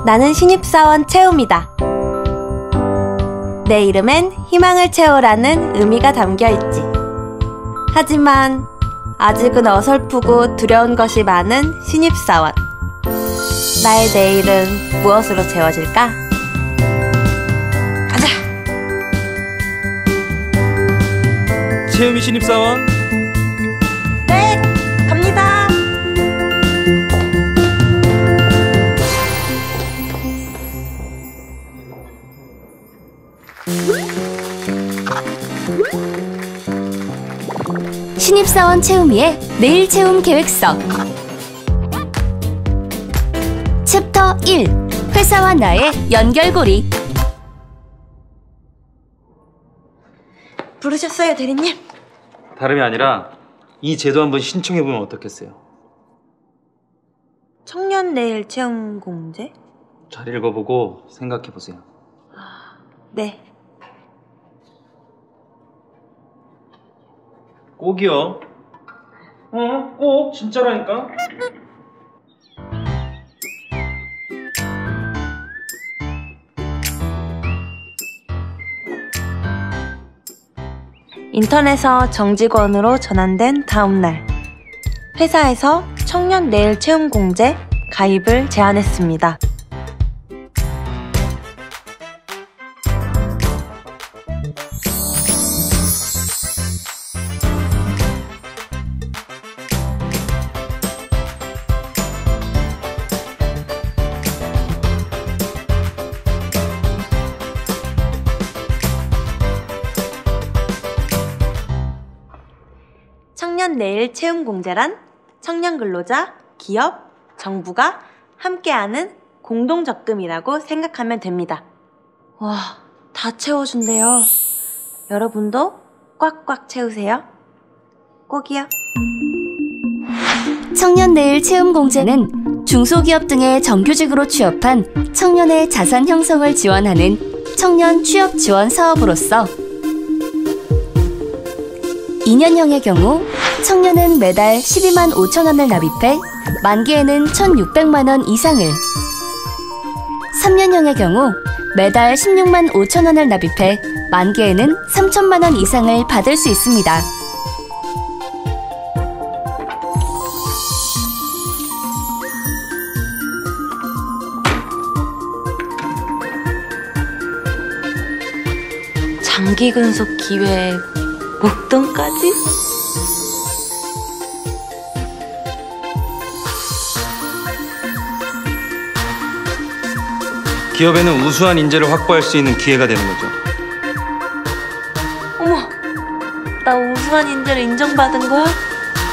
나는 신입사원 채움이다. 내 이름엔 희망을 채우라는 의미가 담겨있지. 하지만 아직은 어설프고 두려운 것이 많은 신입사원. 나의 내일은 무엇으로 채워질까? 가자! 채움이 신입사원. 네! 갑니다! 신입사원 채움이의 내일 채움 계획서. 챕터 1. 회사와 나의 연결고리. 부르셨어요, 대리님? 다름이 아니라 이 제도 한번 신청해보면 어떻겠어요? 청년 내일 채움 공제? 잘 읽어보고 생각해보세요. 네. 꼭이요. 꼭 진짜라니까. 인턴에서 정직원으로 전환된 다음날, 회사에서 청년 내일 채움 공제 가입을 제안했습니다. 청년 내일 채움 공제란 청년 근로자, 기업, 정부가 함께하는 공동 적금이라고 생각하면 됩니다. 와, 다 채워준대요. 여러분도 꽉꽉 채우세요. 꼭이요. 청년 내일 채움 공제는 중소기업 등의 정규직으로 취업한 청년의 자산 형성을 지원하는 청년 취업 지원 사업으로서 2년형의 경우 청년은 매달 12만 5천 원을 납입해 만기에는 1,600만 원 이상을, 3년형의 경우 매달 16만 5천 원을 납입해 만기에는 3천만 원 이상을 받을 수 있습니다. 장기 근속 기회에 목돈까지? 기업에는 우수한 인재를 확보할 수 있는 기회가 되는 거죠. 어머, 나 우수한 인재를 인정받은 거야?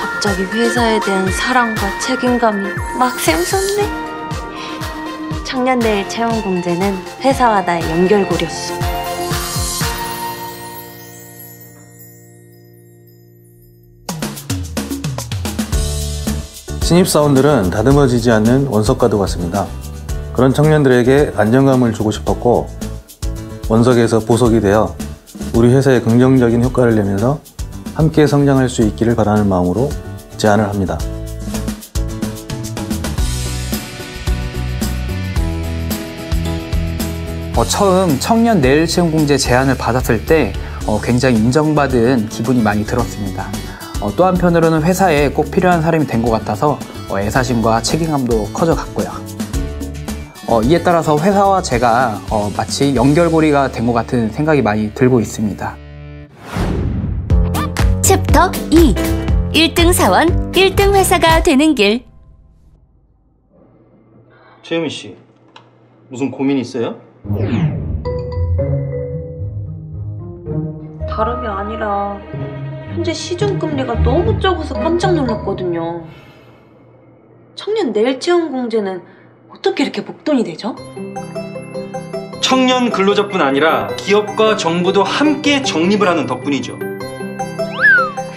갑자기 회사에 대한 사랑과 책임감이 막 샘솟네. 청년 내일 채용 공제는 회사와 나의 연결고리였어. 신입사원들은 다듬어지지 않는 원석과도 같습니다. 그런 청년들에게 안정감을 주고 싶었고, 원석에서 보석이 되어 우리 회사에 긍정적인 효과를 내면서 함께 성장할 수 있기를 바라는 마음으로 제안을 합니다. 처음 청년 내일 채용 공제 제안을 받았을 때 굉장히 인정받은 기분이 많이 들었습니다. 또 한편으로는 회사에 꼭 필요한 사람이 된 것 같아서 애사심과 책임감도 커져갔고요. 이에 따라서 회사와 제가 마치 연결고리가 된 것 같은 생각이 많이 들고 있습니다. 챕터 2. 1등 사원, 1등 회사가 되는 길. 채우미 씨, 무슨 고민 있어요? 다름이 아니라 현재 시중금리가 너무 적어서 깜짝 놀랐거든요. 청년 내일 채용 공제는 어떻게 이렇게 목돈이 되죠? 청년 근로자뿐 아니라 기업과 정부도 함께 적립을 하는 덕분이죠.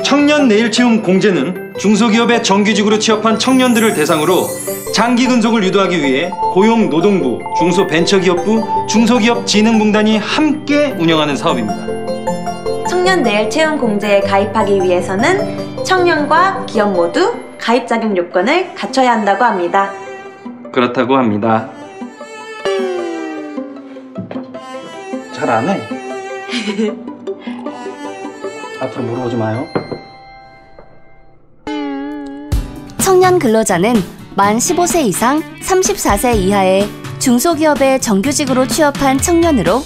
청년 내일 채용 공제는 중소기업의 정규직으로 취업한 청년들을 대상으로 장기 근속을 유도하기 위해 고용노동부, 중소벤처기업부, 중소기업진흥공단이 함께 운영하는 사업입니다. 청년 내일 채용 공제에 가입하기 위해서는 청년과 기업 모두 가입 자격 요건을 갖춰야 한다고 합니다. 그렇다고 합니다. 잘 안 해. 앞으로 물어보지 마요. 청년 근로자는 만 15세 이상 34세 이하의 중소기업의 정규직으로 취업한 청년으로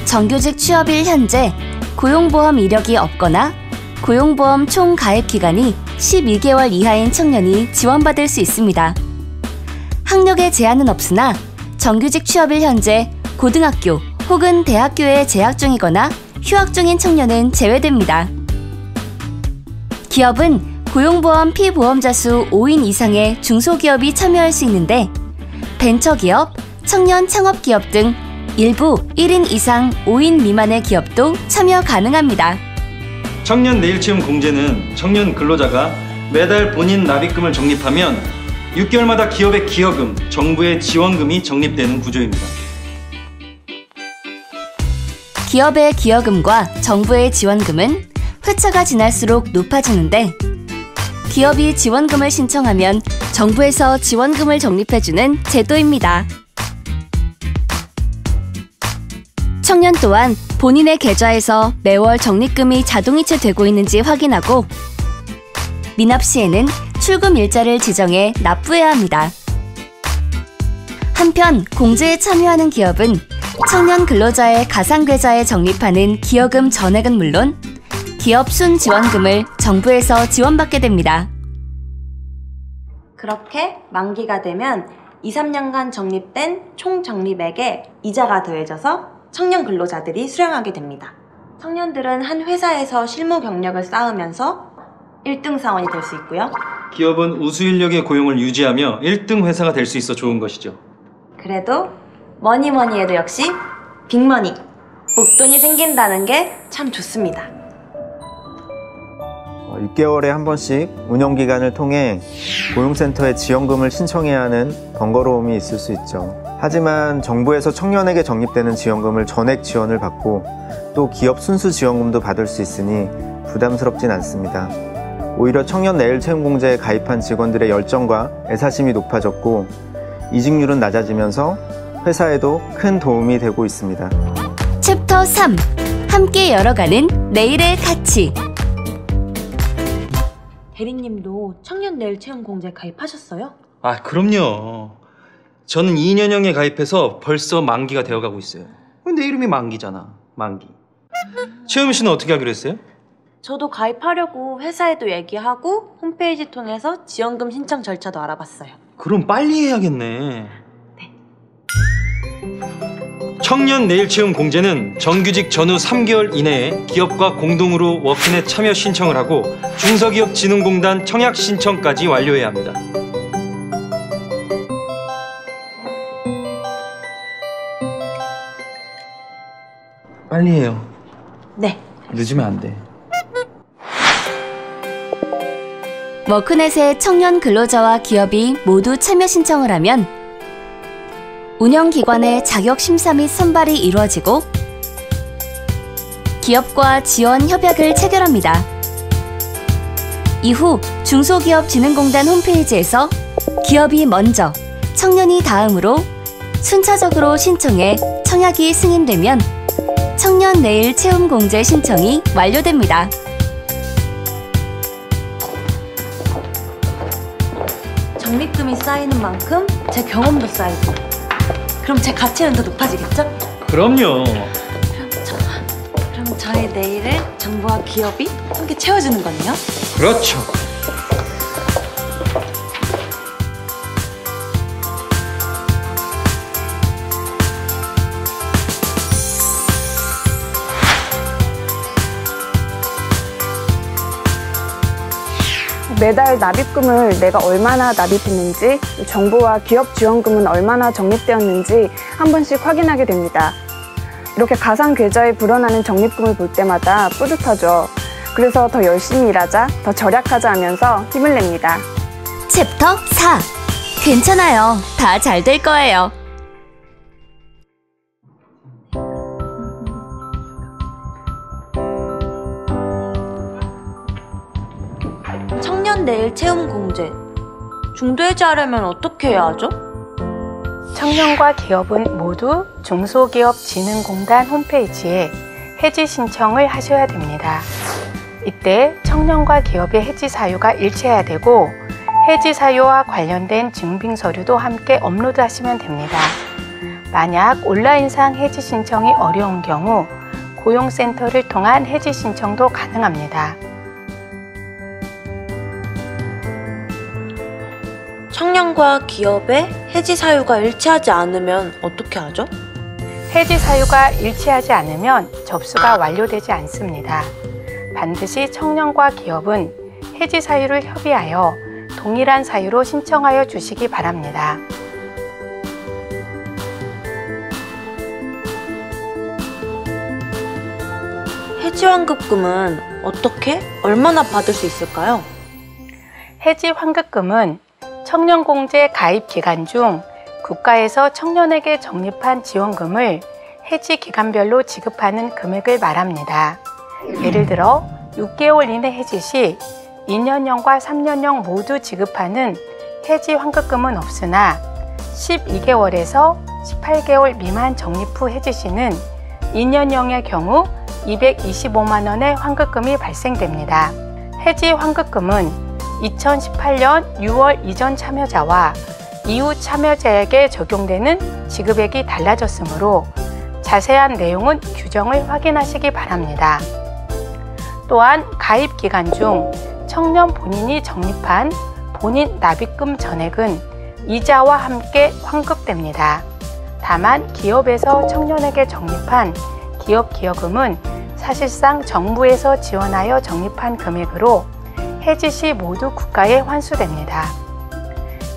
정규직 취업일 현재 고용보험 이력이 없거나 고용보험 총 가입 기간이 12개월 이하인 청년이 지원받을 수 있습니다. 학력에 제한은 없으나 정규직 취업일 현재 고등학교 혹은 대학교에 재학 중이거나 휴학 중인 청년은 제외됩니다. 기업은 고용보험 피보험자 수 5인 이상의 중소기업이 참여할 수 있는데 벤처기업, 청년 창업기업 등 일부 1인 이상 5인 미만의 기업도 참여 가능합니다. 청년 내일채용 공제는 청년 근로자가 매달 본인 납입금을 적립하면 6개월마다 기업의 기여금, 정부의 지원금이 적립되는 구조입니다. 기업의 기여금과 정부의 지원금은 회차가 지날수록 높아지는데 기업이 지원금을 신청하면 정부에서 지원금을 적립해주는 제도입니다. 청년 또한 본인의 계좌에서 매월 적립금이 자동이체되고 있는지 확인하고 미납 시에는 출금 일자를 지정해 납부해야 합니다. 한편 공제에 참여하는 기업은 청년 근로자의 가상계좌에 적립하는 기여금 전액은 물론 기업 순지원금을 정부에서 지원받게 됩니다. 그렇게 만기가 되면 2, 3년간 적립된 총 적립액에 이자가 더해져서 청년 근로자들이 수령하게 됩니다. 청년들은 한 회사에서 실무 경력을 쌓으면서 1등 사원이 될 수 있고요. 기업은 우수 인력의 고용을 유지하며 1등 회사가 될 수 있어 좋은 것이죠. 그래도 뭐니 해도 역시 빅머니, 목돈이 생긴다는 게 참 좋습니다. 6개월에 한 번씩 운영기간을 통해 고용센터에 지원금을 신청해야 하는 번거로움이 있을 수 있죠. 하지만 정부에서 청년에게 적립되는 지원금을 전액 지원을 받고 또 기업 순수 지원금도 받을 수 있으니 부담스럽진 않습니다. 오히려 청년 내일채용공제에 가입한 직원들의 열정과 애사심이 높아졌고 이직률은 낮아지면서 회사에도 큰 도움이 되고 있습니다. 챕터 3. 함께 열어가는 내일의 가치. 대리님도 청년 내일채용 공제 가입하셨어요? 아, 그럼요. 저는 2년형에 가입해서 벌써 만기가 되어가고 있어요. 내 이름이 만기잖아. 만기. 채영 씨는 어떻게 하기로 했어요? 저도 가입하려고 회사에도 얘기하고 홈페이지 통해서 지원금 신청 절차도 알아봤어요. 그럼 빨리 해야겠네. 청년 내일채용 공제는 정규직 전후 3개월 이내에 기업과 공동으로 워크넷 참여 신청을 하고 중소기업진흥공단 청약 신청까지 완료해야 합니다. 빨리 해요. 네. 늦으면 안 돼. 워크넷에 청년 근로자와 기업이 모두 참여 신청을 하면 운영기관의 자격심사 및 선발이 이루어지고 기업과 지원 협약을 체결합니다. 이후 중소기업진흥공단 홈페이지에서 기업이 먼저, 청년이 다음으로 순차적으로 신청해 청약이 승인되면 청년 내일 채용 공제 신청이 완료됩니다. 적립금이 쌓이는 만큼 제 경험도 쌓이고 그럼 제 가치는 더 높아지겠죠? 그럼요. 그럼 저의 내일을 정부와 기업이 함께 채워주는 거네요? 그렇죠. 매달 납입금을 내가 얼마나 납입했는지, 정부와 기업 지원금은 얼마나 적립되었는지 한 번씩 확인하게 됩니다. 이렇게 가상 계좌에 불어나는 적립금을 볼 때마다 뿌듯하죠. 그래서 더 열심히 일하자, 더 절약하자 하면서 힘을 냅니다. 챕터 4. 괜찮아요. 다 잘 될 거예요. 청년 내일 채용 공제. 중도 해지하려면 어떻게 해야 하죠? 청년과 기업은 모두 중소기업진흥공단 홈페이지에 해지 신청을 하셔야 됩니다. 이때 청년과 기업의 해지 사유가 일치해야 되고 해지 사유와 관련된 증빙 서류도 함께 업로드하시면 됩니다. 만약 온라인상 해지 신청이 어려운 경우 고용센터를 통한 해지 신청도 가능합니다. 청년과 기업의 해지 사유가 일치하지 않으면 어떻게 하죠? 해지 사유가 일치하지 않으면 접수가 완료되지 않습니다. 반드시 청년과 기업은 해지 사유를 협의하여 동일한 사유로 신청하여 주시기 바랍니다. 해지 환급금은 어떻게, 얼마나 받을 수 있을까요? 해지 환급금은 청년공제 가입 기간 중 국가에서 청년에게 적립한 지원금을 해지 기간별로 지급하는 금액을 말합니다. 예를 들어 6개월 이내 해지 시 2년형과 3년형 모두 지급하는 해지 환급금은 없으나 12개월에서 18개월 미만 적립 후 해지 시는 2년형의 경우 225만 원의 환급금이 발생됩니다. 해지 환급금은 2018년 6월 이전 참여자와 이후 참여자에게 적용되는 지급액이 달라졌으므로 자세한 내용은 규정을 확인하시기 바랍니다. 또한 가입 기간 중 청년 본인이 적립한 본인 납입금 전액은 이자와 함께 환급됩니다. 다만 기업에서 청년에게 적립한 기업 기여금은 사실상 정부에서 지원하여 적립한 금액으로 해지 시 모두 국가에 환수됩니다.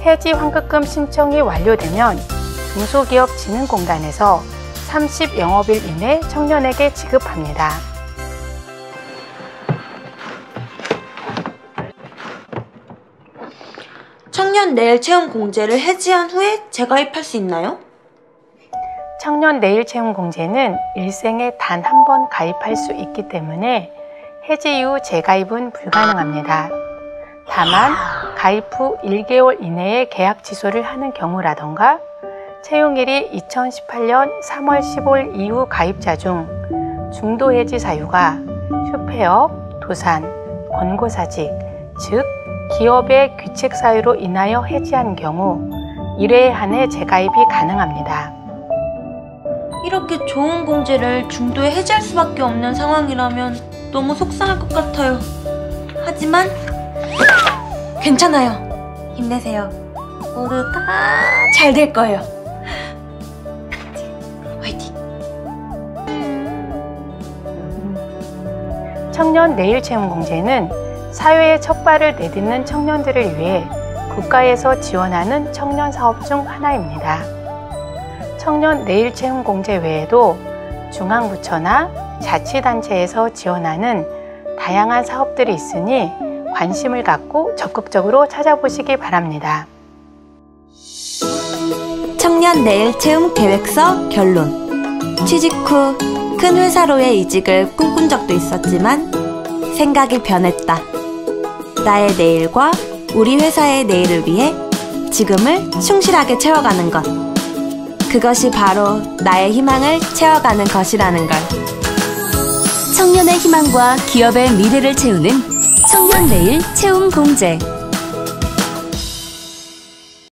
해지 환급금 신청이 완료되면 중소기업진흥공단에서 30영업일 이내 청년에게 지급합니다. 청년 내일 채용 공제를 해지한 후에 재가입할 수 있나요? 청년 내일 채용 공제는 일생에 단 한 번 가입할 수 있기 때문에 해지 이후 재가입은 불가능합니다. 다만 가입 후 1개월 이내에 계약 취소를 하는 경우라던가 채용일이 2018년 3월 15일 이후 가입자 중 중도 해지 사유가 휴폐업, 도산, 권고사직, 즉 기업의 규칙 사유로 인하여 해지한 경우 1회에 한해 재가입이 가능합니다. 이렇게 좋은 공제를 중도에 해지할 수밖에 없는 상황이라면 너무 속상할 것 같아요. 하지만 괜찮아요. 힘내세요. 모두 다 잘 될 거예요. 화이팅! 청년 내일 채용 공제는 사회에 첫 발을 내딛는 청년들을 위해 국가에서 지원하는 청년 사업 중 하나입니다. 청년 내일 채용 공제 외에도 중앙부처나 자치단체에서 지원하는 다양한 사업들이 있으니 관심을 갖고 적극적으로 찾아보시기 바랍니다. 청년 내일 채용 계획서 결론. 취직 후 큰 회사로의 이직을 꿈꾼 적도 있었지만 생각이 변했다. 나의 내일과 우리 회사의 내일을 위해 지금을 충실하게 채워가는 것. 그것이 바로 나의 희망을 채워가는 것이라는 걸. 청년의 희망과 기업의 미래를 채우는 청년 내일 채용 공제.